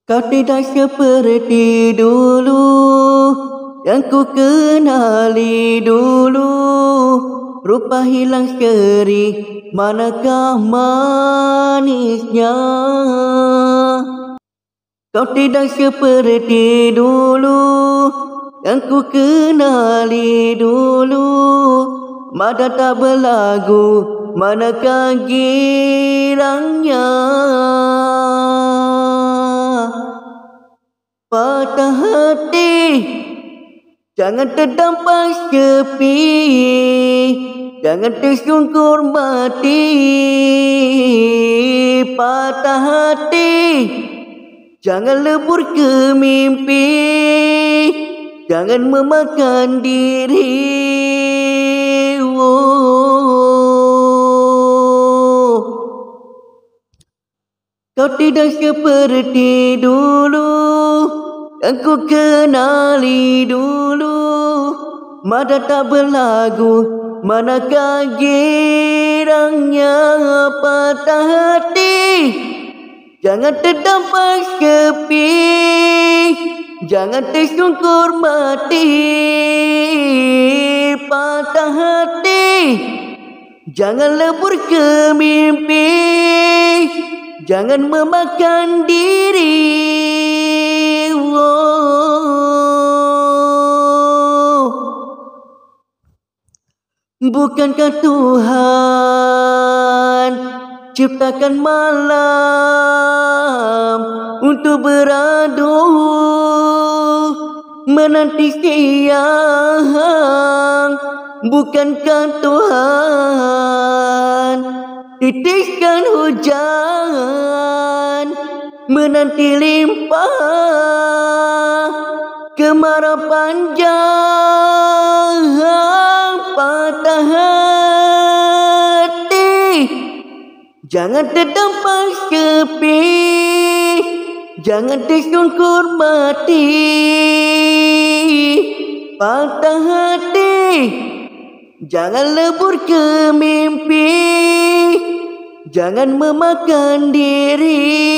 Kau tidak seperti dulu yang ku kenali dulu. Rupa hilang seri, manakah manisnya? Kau tidak seperti dulu yang ku kenali dulu. Mada tak berlagu, manakah girangnya? Patah hati, jangan terdampar sepi, jangan tersungkur mati. Patah hati, jangan lebur ke mimpi, jangan memakan diri. Kau tidak seperti dulu yang ku kenali dulu. Mada tak berlagu, manakah girangnya? Patah hati, jangan terdampar sepi, jangan tersungkur mati. Patah hati, jangan lebur ke mimpi, jangan memakan diri. Bukankah Tuhan ciptakan malam untuk beradu, menanti siang? Bukankah Tuhan titiskan hujan, menanti limpah kemarau panjang? Patah hati, jangan terdampar sepi, jangan tersungkur mati. Patah hati, jangan lebur ke mimpi, jangan memakan diri.